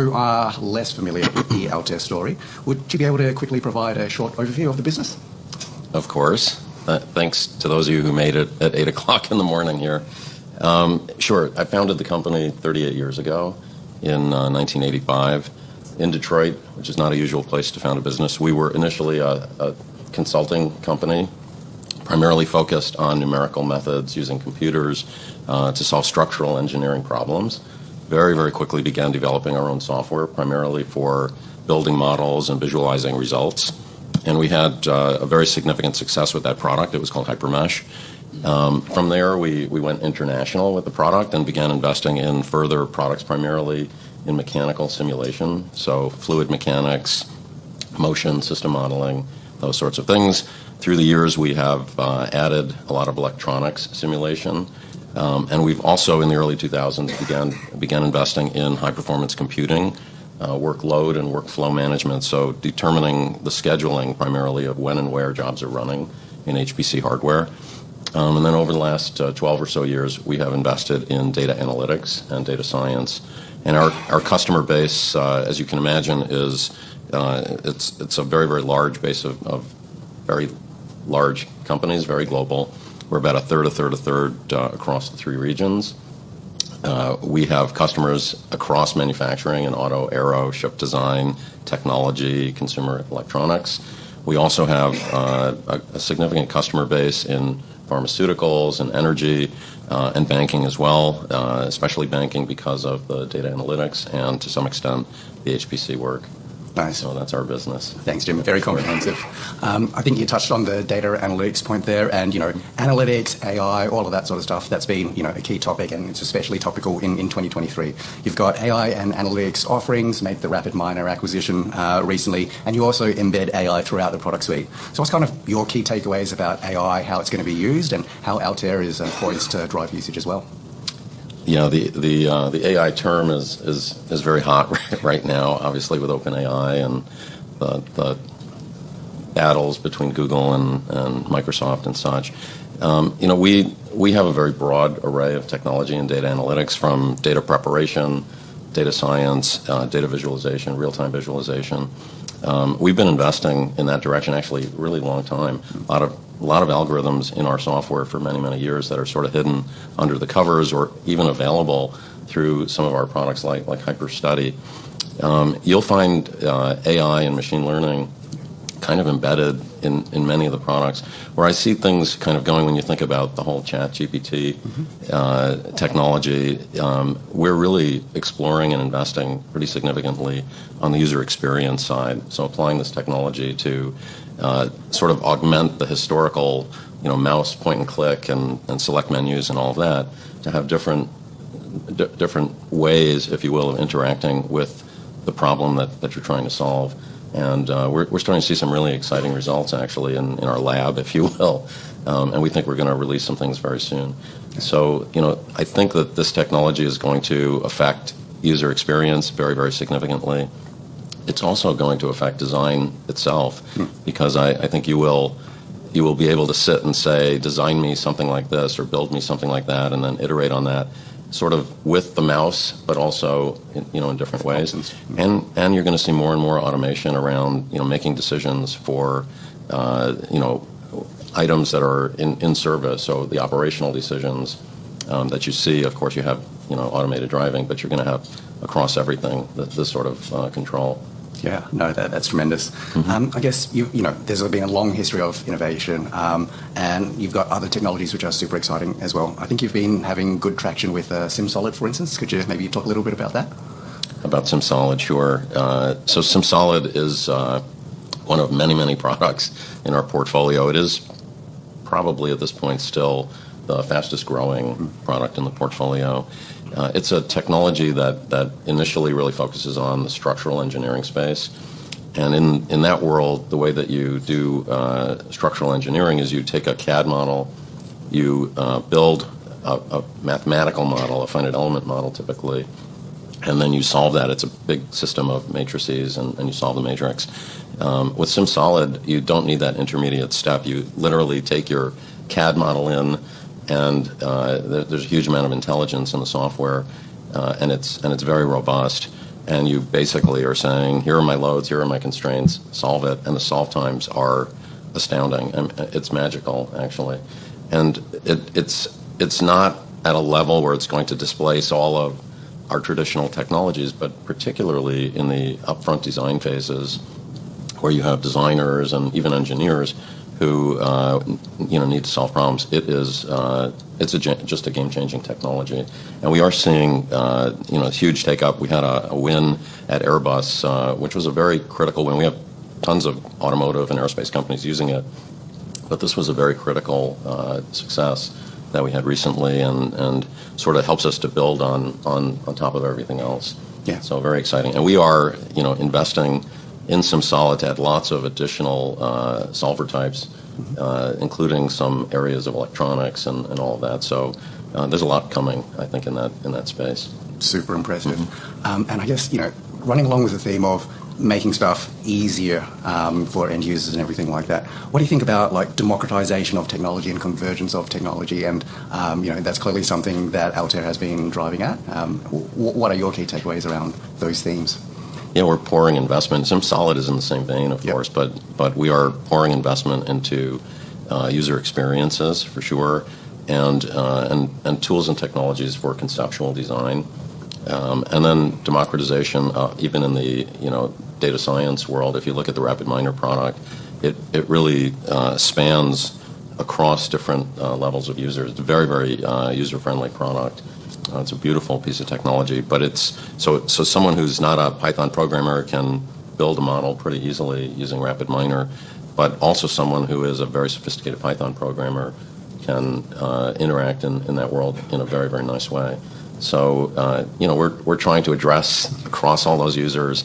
who are less familiar with the Altair story, would you be able to quickly provide a short overview of the business? Of course. Thanks to those of you who made it at 8 o'clock in the morning here. Sure. I founded the company 38 years ago in 1985 in Detroit, which is not a usual place to found a business. We were initially a consulting company, primarily focused on numerical methods using computers to solve structural engineering problems. Very, very quickly began developing our own software, primarily for building models and visualizing results. And we had a very significant success with that product. It was called HyperMesh. From there, we went international with the product and began investing in further products, primarily in mechanical simulation, so fluid mechanics, motion, system modeling, those sorts of things. Through the years, we have added a lot of electronics simulation. And we've also, in the early 2000s, began investing in high-performance computing, workload and workflow management, so determining the scheduling primarily of when and where jobs are running in HPC hardware. And then over the last 12 or so years, we have invested in data analytics and data science. And our customer base, as you can imagine, is it's a very, very large base of very large companies, very global. We're about a third across the three regions. We have customers across manufacturing and auto, aero, ship design, technology, consumer electronics. We also have a significant customer base in pharmaceuticals and energy and banking as well, especially banking because of the data analytics and to some extent the HPC work. Nice. So that's our business. Thanks, Jim. Very comprehensive. I think you touched on the data analytics point there, and analytics, AI, all of that sort of stuff. That's been a key topic, and it's especially topical in 2023. You've got AI and analytics offerings, made the RapidMiner acquisition recently, and you also embed AI throughout the product suite. So what's kind of your key takeaways about AI, how it's going to be used, and how Altair is poised to drive usage as well? Yeah, the AI term is very hot right now, obviously with OpenAI and the battles between Google and Microsoft and such. We have a very broad array of technology and data analytics, from data preparation, data science, data visualization, real-time visualization. We've been investing in that direction actually a really long time. A lot of algorithms in our software for many, many years that are sort of hidden under the covers or even available through some of our products like HyperStudy. You'll find AI and machine learning kind of embedded in many of the products. Where I see things kind of going when you think about the whole ChatGPT technology, we're really exploring and investing pretty significantly on the user experience side. So applying this technology to sort of augment the historical, mouse point and click and select menus and all of that, to have different ways, if you will, of interacting with the problem that you're trying to solve. And we're starting to see some really exciting results, actually, in our lab, if you will. And we think we're going to release some things very soon. So, I think that this technology is going to affect user experience very, very significantly. It's also going to affect design itself, because I think you will be able to sit and say, design me something like this or build me something like that, and then iterate on that sort of with the mouse, but also in different ways. And you're going to see more and more automation around making decisions for items that are in service. So the operational decisions that you see, of course, you have automated driving, but you're going to have across everything this sort of control. Yeah, no, that's tremendous. I guess there's been a long history of innovation, and you've got other technologies which are super exciting as well. I think you've been having good traction with SimSolid, for instance. Could you maybe talk a little bit about that? About SimSolid, sure. So SimSolid is one of many, many products in our portfolio. It is probably at this point still the fastest growing product in the portfolio. It's a technology that initially really focuses on the structural engineering space. And in that world, the way that you do structural engineering is you take a CAD model, you build a mathematical model, a finite element model typically, and then you solve that. It's a big system of matrices, and you solve the matrix. With SimSolid, you don't need that intermediate step. You literally take your CAD model in, and there's a huge amount of intelligence in the software, and it's very robust. and you basically are saying, here are my loads, here are my constraints, solve it, and the solve times are astounding. And it's magical, actually. And it's not at a level where it's going to displace all of our traditional technologies, but particularly in the upfront design phases where you have designers and even engineers who need to solve problems. It's just a game-changing technology, and we are seeing huge take-up. We had a win at Airbus, which was a very critical win. We have tons of automotive and aerospace companies using it, but this was a very critical success that we had recently, and sort of helps us to build on top of everything else. Yeah. So very exciting, and we are investing in SimSolid to add lots of additional solver types, including some areas of electronics and all of that. So there's a lot coming, I think, in that space. Super impressive. And I guess, running along with the theme of making stuff easier for end users and everything like that, what do you think about like democratization of technology and convergence of technology? And that's clearly something that Altair has been driving at. What are your key takeaways around those themes? Yeah, we're pouring investment. SimSolid is in the same vein, of course, but we are pouring investment into user experiences for sure, and tools and technologies for conceptual design, and then democratization, even in the data science world. If you look at the RapidMiner product, it really spans across different levels of users. It's a very, very user-friendly product. It's a beautiful piece of technology, but it's so someone who's not a Python programmer can build a model pretty easily using RapidMiner, but also someone who is a very sophisticated Python programmer can interact in that world in a very, very nice way. So we're trying to address across all those users,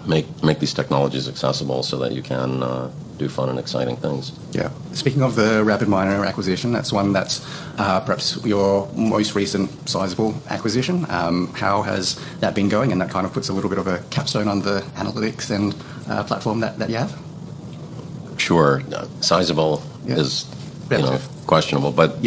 make these technologies accessible so that you can do fun and exciting things. Yeah. Speaking of the RapidMiner acquisition, that's one that's perhaps your most recent sizable acquisition. How has that been going? And that kind of puts a little bit of a capstone on the analytics and platform that you have. Sure. Sizable is questionable, but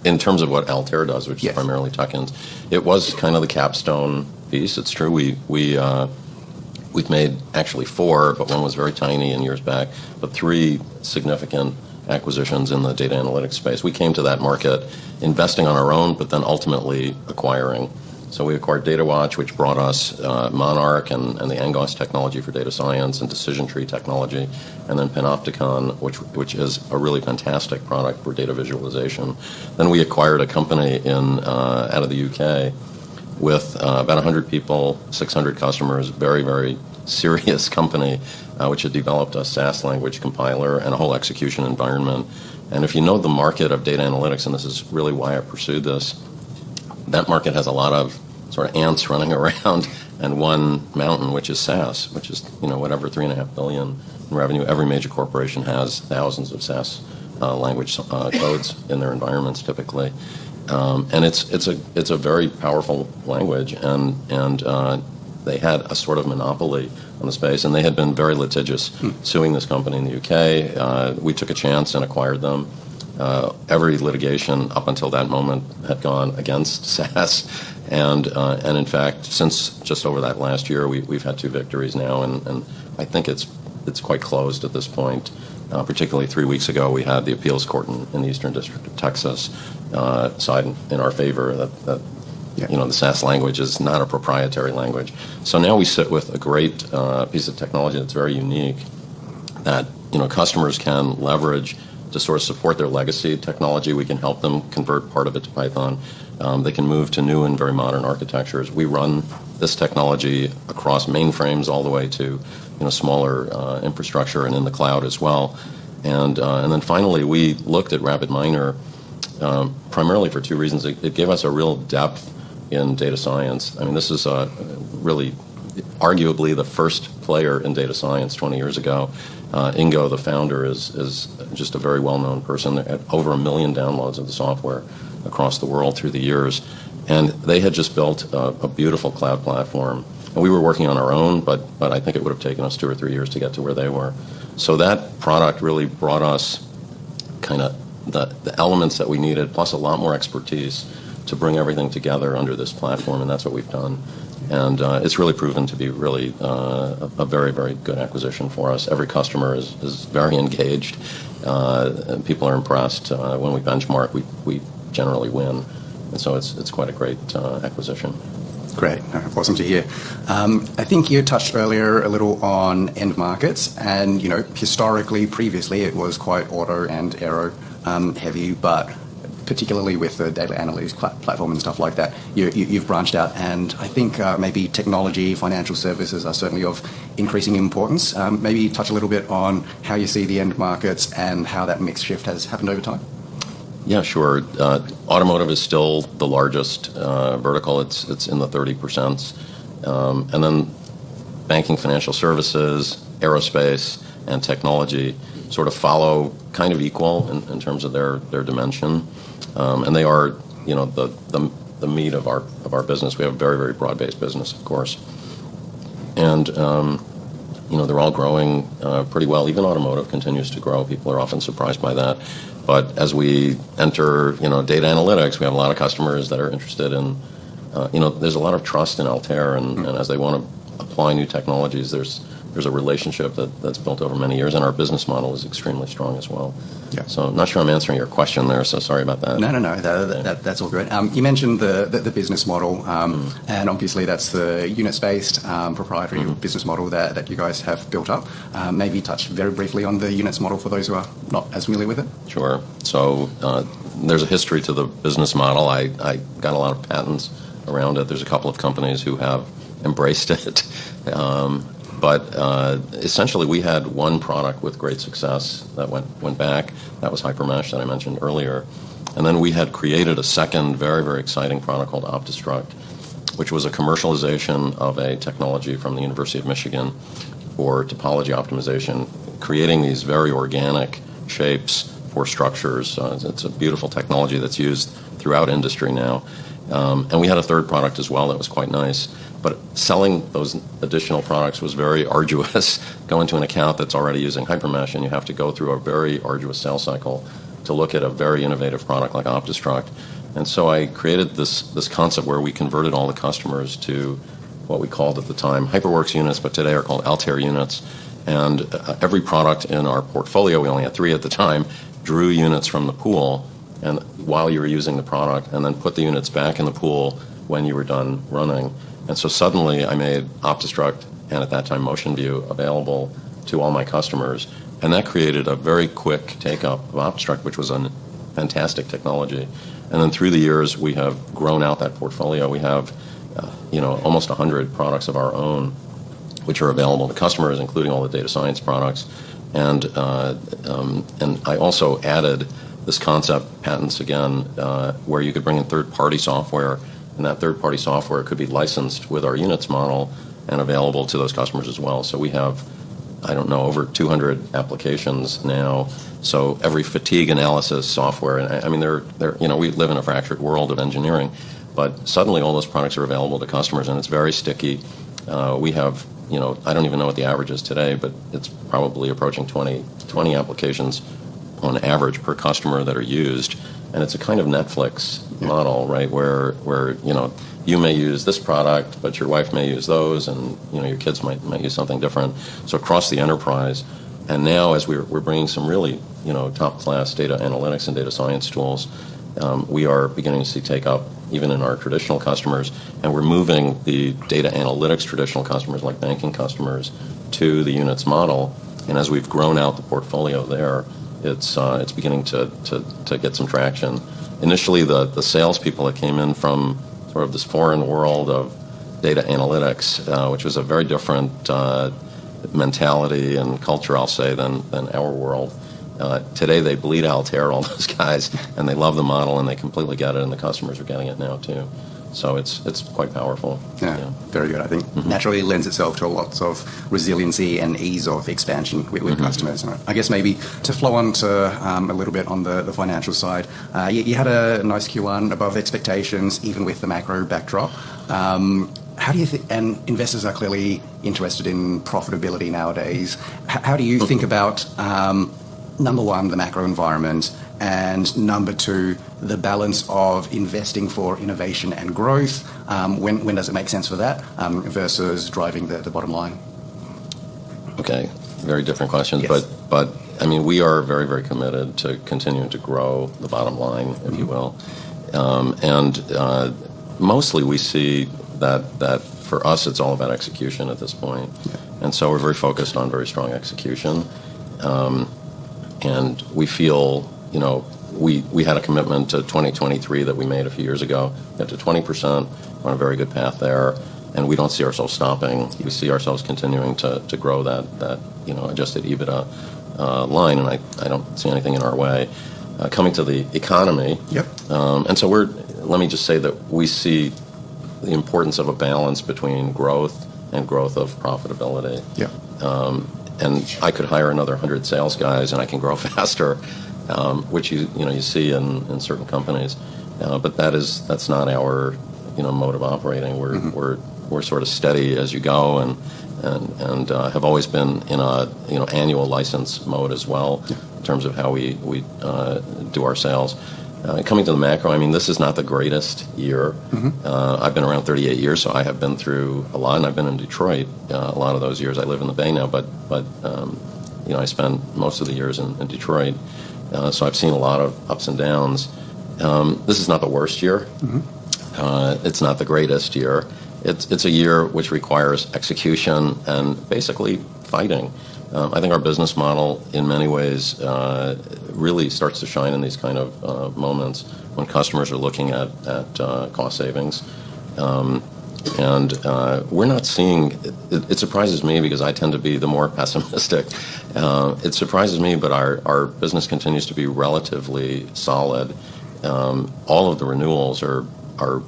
in terms of what Altair does, which is primarily tuck-ins, it was kind of the capstone piece. It's true. We've made actually 4, but one was very tiny in years back, but 3 significant acquisitions in the data analytics space. We came to that market investing on our own, but then ultimately acquiring. So we acquired DataWatch, which brought us Monarch and the Angos technology for data science and decision tree technology, and then Panopticon, which is a really fantastic product for data visualization. Then we acquired a company out of the UK with about 100 people, 600 customers, very, very serious company, which had developed a SAS language compiler and a whole execution environment. And if you know the market of data analytics, and this is really why I pursued this, that market has a lot of sort of ants running around and one mountain, which is SAS, which is, whatever, $3.5 billion in revenue. Every major corporation has thousands of SAS language codes in their environments typically. And it's a very powerful language, and they had a sort of monopoly on the space, and they had been very litigious, suing this company in the UK. We took a chance and acquired them. Every litigation up until that moment had gone against SAS, and in fact, since just over that last year, we've had 2 victories now, and I think it's quite closed at this point. Particularly 3 weeks ago, we had the appeals court in the Eastern District of Texas side in our favor that the SAS language is not a proprietary language. So now we sit with a great piece of technology that's very unique that customers can leverage to sort of support their legacy technology. We can help them convert part of it to Python. They can move to new and very modern architectures. We run this technology across mainframes all the way to smaller infrastructure and in the cloud as well. And then finally, we looked at RapidMiner primarily for 2 reasons. It gave us a real depth in data science. I mean, this is really arguably the first player in data science 20 years ago. Ingo, the founder, is just a very well-known person. They had over 1 million downloads of the software across the world through the years. And they had just built a beautiful cloud platform. And we were working on our own, but I think it would have taken us 2 or 3 years to get to where they were. So that product really brought us kind of the elements that we needed, plus a lot more expertise to bring everything together under this platform, and that's what we've done. And it's really proven to be really a very, very good acquisition for us. Every customer is very engaged. And people are impressed. When we benchmark, we generally win. And so it's quite a great acquisition. Great. Awesome to hear. I think you touched earlier a little on end markets, and historically, previously, it was quite auto and aero heavy, but particularly with the data analytics platform and stuff like that, you've branched out, and I think maybe technology, financial services are certainly of increasing importance. Maybe touch a little bit on how you see the end markets and how that mix shift has happened over time. Yeah, sure. Automotive is still the largest vertical. It's in the 30%. And then banking, financial services, aerospace, and technology sort of follow kind of equal in terms of their dimension. And they are, the meat of our business. We have a very, very broad-based business, of course. And, they're all growing pretty well. Even automotive continues to grow. People are often surprised by that. But as we enter, data analytics, we have a lot of customers that are interested in, there's a lot of trust in Altair, and as they want to apply new technologies, there's a relationship that's built over many years, and our business model is extremely strong as well. Yeah. So I'm not sure I'm answering your question there, so sorry about that. No. That's all good. You mentioned the business model, and obviously that's the units-based proprietary business model that you guys have built up. Maybe touch very briefly on the units model for those who are not as familiar with it. Sure. So there's a history to the business model. I got a lot of patents around it. There's a couple of companies who have embraced it. But essentially, we had one product with great success that went back. That was HyperMesh that I mentioned earlier. And then we had created a second very, very exciting product called OptiStruct, which was a commercialization of a technology from the University of Michigan for topology optimization, creating these very organic shapes for structures. It's a beautiful technology that's used throughout industry now. And we had a third product as well that was quite nice. But selling those additional products was very arduous. Go into an account that's already using HyperMesh, and you have to go through a very arduous sales cycle to look at a very innovative product like OptiStruct. And so I created this concept where we converted all the customers to what we called at the time HyperWorks units, but today are called Altair units. And every product in our portfolio, we only had 3 at the time, drew units from the pool and while you were using the product, and then put the units back in the pool when you were done running. And so suddenly I made OptiStruct, and at that time MotionView, available to all my customers. And that created a very quick take-up of OptiStruct, which was a fantastic technology. And then through the years, we have grown out that portfolio. We have, almost 100 products of our own, which are available to customers, including all the data science products. And I also added this concept, patents again, where you could bring in third-party software, and that third-party software could be licensed with our units model and available to those customers as well. So we have, over 200 applications now. So every fatigue analysis software, and we live in a fractured world of engineering, but suddenly all those products are available to customers, and it's very sticky. We have, I don't even know what the average is today, but it's probably approaching 20 applications on average per customer that are used. And it's a kind of Netflix model, right, where you may use this product, but your wife may use those, and your kids might use something different. So across the enterprise, and now as we're bringing some really top-class data analytics and data science tools, we are beginning to see take up even in our traditional customers, and we're moving the data analytics traditional customers like banking customers to the units model. And as we've grown out the portfolio there, it's beginning to get some traction. Initially, the salespeople that came in from sort of this foreign world of data analytics, which was a very different mentality and culture, I'll say, than our world. Today, they bleed Altair, all those guys, and they love the model, and they completely get it, and the customers are getting it now, too. So it's quite powerful. Yeah, very good. I think naturally lends itself to lots of resiliency and ease of expansion with customers. I guess maybe to flow on to a little bit on the financial side, you had a nice Q1 above expectations, even with the macro backdrop. How do you think, and investors are clearly interested in profitability nowadays, how do you think about, number one, the macro environment, And number two, the balance of investing for innovation and growth. When does it make sense for that versus driving the bottom line? Okay, very different questions, Yes. but I mean, we are very, very committed to continuing to grow the bottom line, if you will. Mostly we see that for us it's all about execution at this point. And so we're very focused on very strong execution. And we feel, we had a commitment to 2023 that we made a few years ago. Got to 20%, we're on a very good path there. And we don't see ourselves stopping. We see ourselves continuing to grow that adjusted EBITDA line, and I don't see anything in our way. Coming to the economy, and so let me just say that we see the importance of a balance between growth and growth of profitability. And I could hire another 100 sales guys, and I can grow faster, which you see in certain companies. But that's not our mode of operating. We're sort of steady as you go, and have always been in a annual license mode as well, in terms of how we do our sales. Coming to the macro, I mean, this is not the greatest year. I've been around 38 years, so I have been through a lot, and I've been in Detroit a lot of those years. I live in the Bay now, but I spend most of the years in Detroit, so I've seen a lot of ups and downs. This is not the worst year. It's not the greatest year. It's a year which requires execution and basically fighting. I think our business model, in many ways, really starts to shine in these kind of moments when customers are looking at cost savings. And we're not seeing, it surprises me because I tend to be the more pessimistic. It surprises me, but our business continues to be relatively solid. All of the renewals are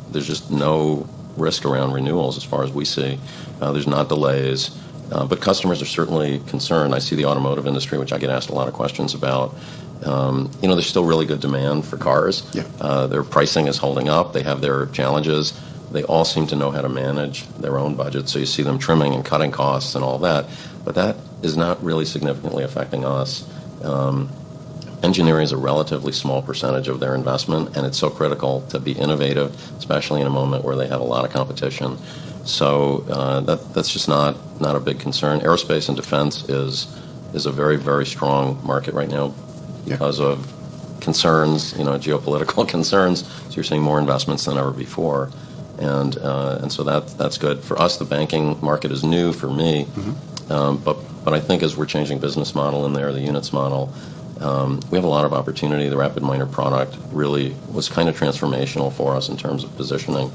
there's just no risk around renewals as far as we see. There's not delays. But customers are certainly concerned. I see the automotive industry, which I get asked a lot of questions about. There's still really good demand for cars. Their pricing is holding up. They have their challenges. They all seem to know how to manage their own budget. So you see them trimming and cutting costs and all that. But that is not really significantly affecting us. Engineering is a relatively small percentage of their investment, and it's so critical to be innovative, especially in a moment where they have a lot of competition. So that's just not a big concern. Aerospace and defense is a very, very strong market right now because of concerns, geopolitical concerns. So you're seeing more investments than ever before, and so that's good for us. The banking market is new for me, but I think as we're changing business model in there, the units model. We have a lot of opportunity. The Rapid Miner product really was kind of transformational for us in terms of positioning.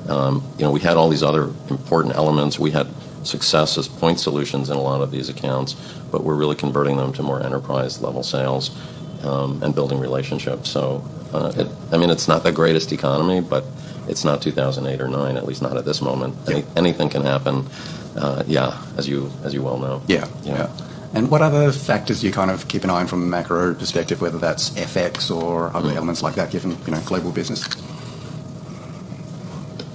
We had all these other important elements. We had success as point solutions in a lot of these accounts, but we're really converting them to more enterprise-level sales and building relationships. So, it's not the greatest economy, but it's not 2008 or 9, at least not at this moment. Anything can happen, as you well know. Yeah. And what other factors do you kind of keep an eye on from a macro perspective, whether that's FX or other elements like that, given global business?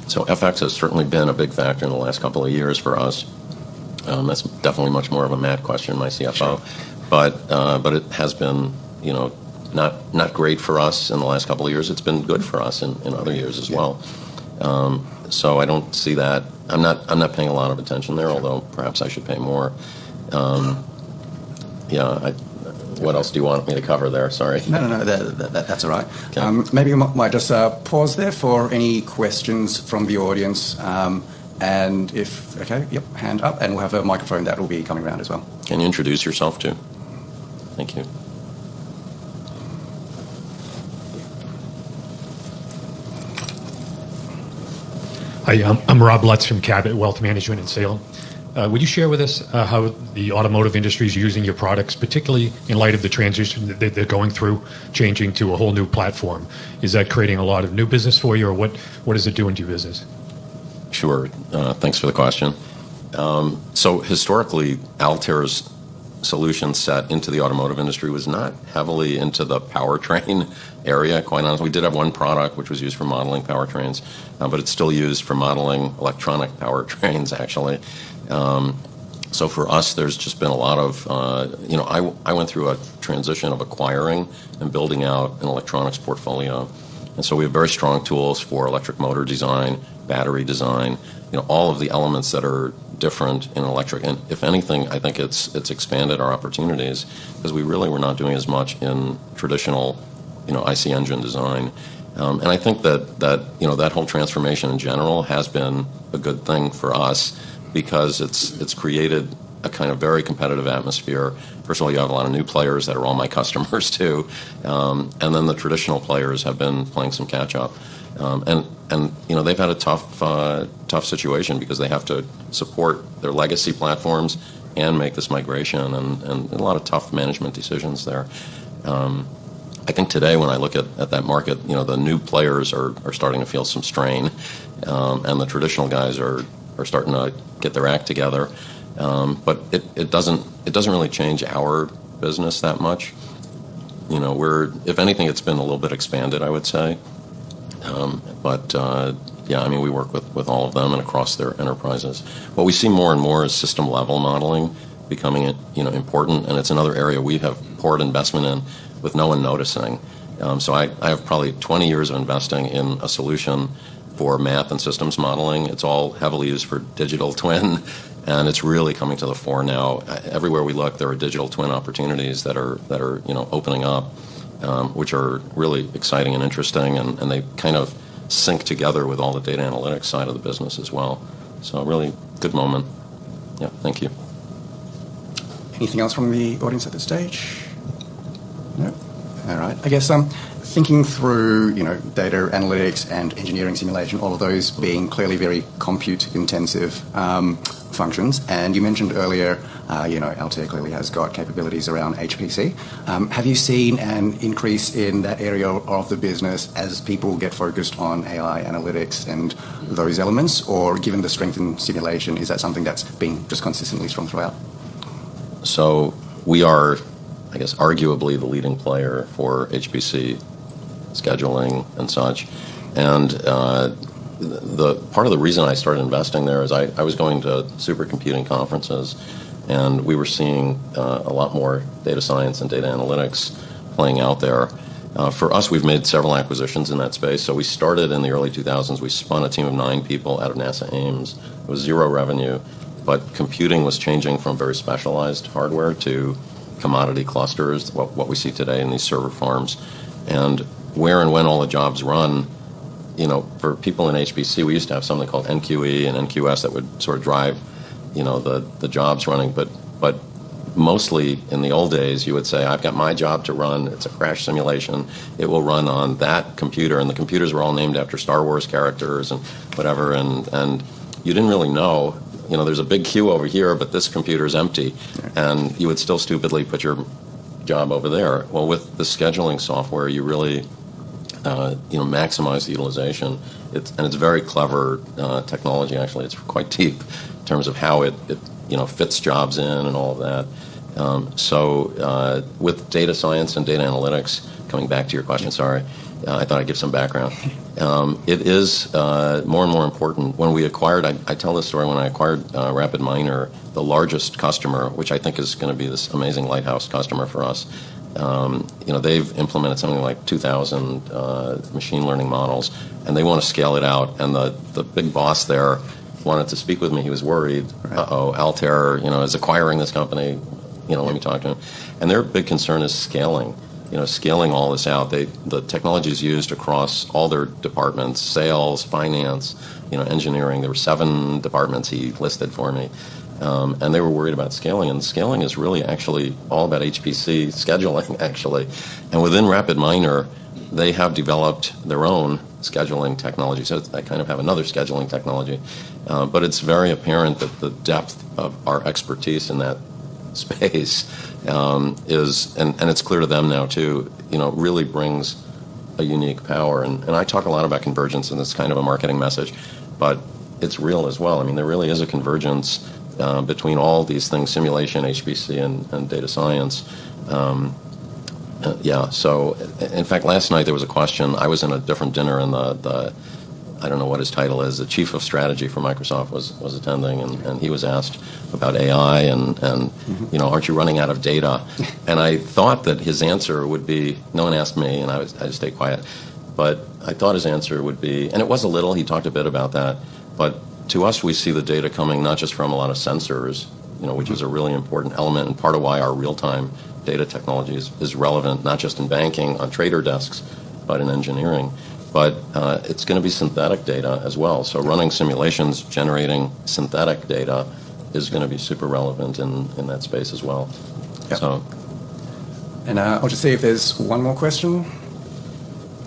So FX has certainly been a big factor in the last couple of years for us. That's definitely much more of a Matt question, my CFO. Sure. But it has been not great for us in the last couple of years. It's been good for us in other years as well. So I don't see that. I'm not paying a lot of attention there, although perhaps I should pay more. What else do you want me to cover there? Sorry. No, that's all right. Okay. Maybe we might just pause there for any questions from the audience. And hand up, and we'll have a microphone that will be coming around as well. Can you introduce yourself too? Thank you. Hi, I'm Rob Lutz from Cabot Wealth Management in Salem. Would you share with us how the automotive industry is using your products, particularly in light of the transition that they're going through, changing to a whole new platform? Is that creating a lot of new business for you, or what is it doing to your business? Sure. Thanks for the question. So historically, Altair's solution set into the automotive industry was not heavily into the powertrain area, quite honestly. We did have one product which was used for modeling powertrains, but it's still used for modeling electronic powertrains, actually. So for us, there's just been a lot of, I went through a transition of acquiring and building out an electronics portfolio. And so we have very strong tools for electric motor design, battery design, all of the elements that are different in electric. And if anything, I think it's expanded our opportunities because we really were not doing as much in traditional, IC engine design. And I think that whole transformation in general has been a good thing for us because it's created a kind of very competitive atmosphere. First of all, you have a lot of new players that are all my customers too, and then the traditional players have been playing some catch up, and they've had a tough situation because they have to support their legacy platforms and make this migration, and a lot of tough management decisions there. I think today when I look at that market, the new players are starting to feel some strain, and the traditional guys are starting to get their act together. But it doesn't really change our business that much. If anything, it's been a little bit expanded, I would say. We work with all of them and across their enterprises. What we see more and more is system level modeling becoming important, and it's another area we have poured investment in with no one noticing. So I have probably 20 years of investing in a solution for math and systems modeling. It's all heavily used for digital twin, and it's really coming to the fore now. Everywhere we look, there are digital twin opportunities that are opening up, which are really exciting and interesting, and they kind of sync together with all the data analytics side of the business as well. So really good moment. Yeah, thank you. Anything else from the audience at this stage? No? All right. I guess thinking through, data analytics and engineering simulation, all of those being clearly very compute-intensive functions. And you mentioned earlier, Altair clearly has got capabilities around HPC. Have you seen an increase in that area of the business as people get focused on AI analytics and those elements? Or given the strength in simulation, is that something that's been just consistently strong throughout? So we are, I guess, arguably the leading player for HPC scheduling and such. And the part of the reason I started investing there is I was going to supercomputing conferences, and we were seeing a lot more data science and data analytics playing out there. For us, we've made several acquisitions in that space. So we started in the early 2000s. We spun a team of 9 people out of NASA Ames. It was 0 revenue, but computing was changing from very specialized hardware to commodity clusters, what we see today in these server farms. And where and when all the jobs run, for people in HPC, we used to have something called NQE and NQS that would sort of drive, the jobs running. But mostly in the old days, you would say, I've got my job to run. It's a crash simulation. It will run on that computer. And the computers were all named after Star Wars characters and whatever. And you didn't really know, there's a big queue over here, but this computer is empty. And you would still stupidly put your job over there. Well, with the scheduling software, you really maximize the utilization. It's very clever technology, actually. It's quite deep in terms of how it fits jobs in and all of that. So with data science and data analytics, coming back to your question, sorry, I thought I'd give some background. It is more and more important. When we acquired, I tell this story, when I acquired RapidMiner, the largest customer, which I think is going to be this amazing lighthouse customer for us, they've implemented something like 2,000 machine learning models, and they want to scale it out. And the big boss there wanted to speak with me. He was worried. Uh-oh, Altair, is acquiring this company. Let me talk to him. And their big concern is scaling. Scaling all this out. The technology is used across all their departments: sales, finance, engineering. There were 7 departments he listed for me. And they were worried about scaling, and scaling is really actually all about HPC scheduling, actually. And within RapidMiner, they have developed their own scheduling technology, so I kind of have another scheduling technology. But it's very apparent that the depth of our expertise in that space is, and it's clear to them now too, really brings a unique power. And I talk a lot about convergence, and it's kind of a marketing message, but it's real as well. I mean, there really is a convergence between all these things: simulation, HPC, and data science. So in fact, last night there was a question. I was in a different dinner, and the I don't know what his title is, the chief of strategy for Microsoft was attending, and he was asked about AI and aren't you running out of data? And I thought that his answer would be, no one asked me, and I just stayed quiet, but I thought his answer would be, and it was a little, he talked a bit about that, but to us we see the data coming not just from a lot of sensors, which is a really important element and part of why our real-time data technology is relevant, not just in banking, on trader desks, but in engineering. But it's going to be synthetic data as well. So running simulations, generating synthetic data is going to be super relevant in that space as well. Yep. So, and I'll just see if there's one more question.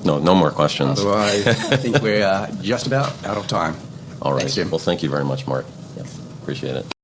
No more questions. Otherwise, I think we're just about out of time. All right. Thanks, Jim. Well, thank you very much, Mark. Yes. Appreciate it.